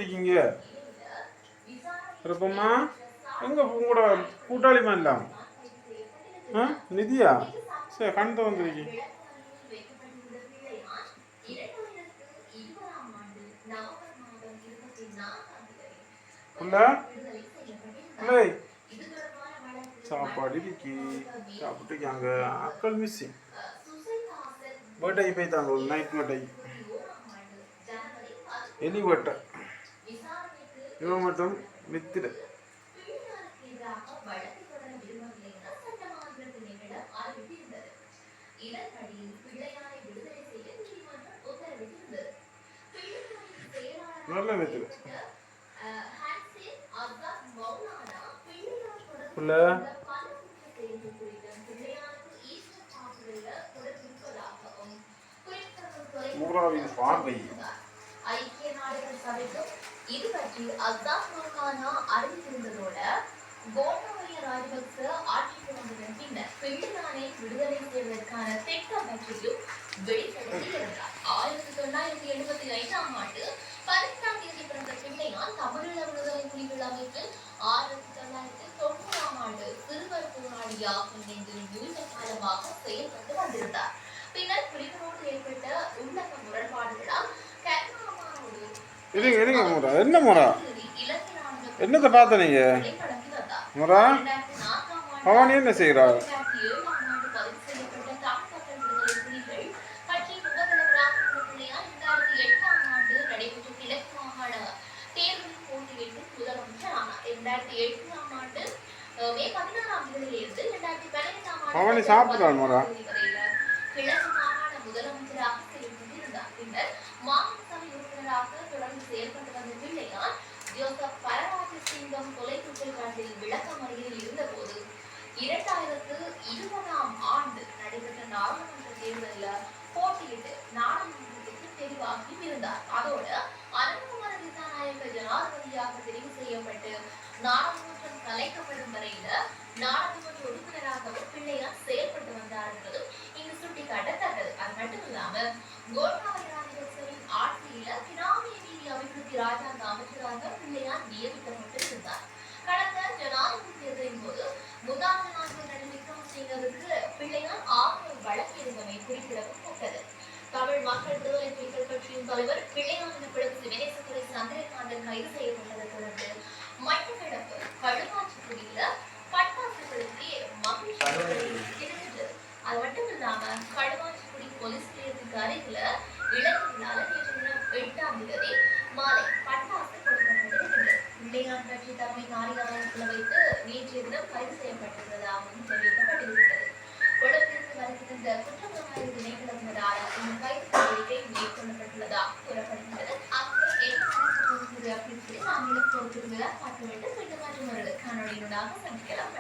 வந்திருக்கீங்க இருப்பம்மா? எங்க உங்களோட கூட்டாளிமா இல்லாம நிதியா? சரி, கண் வந்திருக்கீங்க. சாப்பாடு இன்னைக்கு சாப்பிட்டுருக்காங்க. அக்கள் மிஸ்ஸிங் பர்த்டே போய்த்தாங்க. ஒரு நைட் பர்த்டே எலி பட்டை இவன் மட்டும் மித்திர நல்ல மித்திர மூராவின் பார்வை. ஐக்கிய நாடுகள் சபைக்கும் இது பற்றி அஸ்தாப் ரோஹானா அறிவித்திருந்ததோட கோட்டாபய ராஜபக்ச ஆட்சிக்கு வந்ததன் பின்னர் பிள்ளையானை விடுதலை செய்வதற்கான திட்டம் பற்றியும் வெளிப்படுத்தியிருந்தார். 1975ஆம் ஆண்டு 18ஆம் தேதி பிறந்த பிள்ளையான் தமிழீழ விடுதலை புலிகள் அமைப்பில் 1990ஆம் ஆண்டு சிறுவர் போராளியாக இணைந்து நீண்ட காலமாக செயல்பட்டு வந்திருந்தார். பின்னர் புலிகளோடு ஏற்பட்ட உள்ளக முரண்பாடுகளால் என்ன முறா என்னத்தை பார்த்த நீங்க முறா பவானி என்ன செய்கிறார்? பவானி சாப்பிட்டார் முறா. கிழக்கு மாகாண முதலமைச்சராக செயல்பட்டிருந்தார். பின்னர் மாகாண சபை உறுப்பினராக தொடர்ந்து செயல்பட்டு வந்த பிள்ளையான் ஜோசப் பரராஜ சிங்கம் கொலை குற்றச்சாட்டில் விளக்கமறியலில் இருந்தபோது 2020ஆம் ஆண்டு நடைபெற்ற நாடாளுமன்ற தேர்தலில் போட்டியிட்டு நாடாளுமன்றத்துக்கு தெரிவாகி இருந்தார். அதோடு அனுகுமார திசாநாயக்க ஜனாதிபதியாக தெரிவு செய்யப்பட்டு நாடாளுமன்றம் கலைக்கப்படும் வரையில நாடாளுமன்ற உறுப்பினராகவும் பிள்ளையான் செயல்பட்டு வந்தார் என்பதும் இங்கு சுட்டிக்காட்டத்தக்கது. அது மட்டுமில்லாம கோட்டாபய ராஜபக்சவின் ஆட்சியில கிராமிய நீதி அபிவிருத்தி ராஜாங்க அமைச்சராக பிள்ளையான் நியமிக்கப்பட்டிருந்தார். கடந்த ஜனாதிபதி தேர்தலின் போது முன்னாள் ஜனாதிபதி ரணில் விக்ரமசிங்கவுக்கு பிள்ளையான் ஆதரவு வழங்கியிருந்தமை குறிப்பிடத்தக்கது. தமிழ் மக்கள் விடுதலை புலிகள் கட்சியின் தலைவர் பிள்ளையான் எனப்படும் சிவனேசத்துறை சந்திரகாந்தன் கைது செய்யப்பட்டதை தொடர்ந்து மட்டக்களப்பு களுவாஞ்சிக்குடியில பட்டாசு கொளுத்தி மகிழ்ச்சி. அது மட்டும் இல்லாம களுவாஞ்சிக்குடி போலீஸ் நிலையத்துக்கு அருகில இளைஞர்களால நேற்று தினம் 8ஆம் தேதி மாலை பட்டாசு கொடுக்கப்பட்டிருக்கிறது. பிள்ளையான் கட்சி தலைமை காரியாலயத்தில் வைத்து நேற்றைய தினம் கைது செய்யப்பட்டிருந்ததாகவும் தெரிவிக்கப்பட்டிருக்கிறது. கொழும்பிற்கு வருகின்ற குற்றப்புலனாய்வு திணைக்களத்தினரால் இந்த கைது நடவடிக்கை மேற்கொள்ளப்பட்டுள்ளதாக கூறப்படுகிறது. அங்கே என்ன நடக்கப் போகிறது அப்படின்னு சொல்லி நாம் பொறுத்திருந்ததாக பார்க்க வேண்டும். மீண்டும் மற்றும் ஒரு காணொலியினூடாக சந்திக்கலாம்.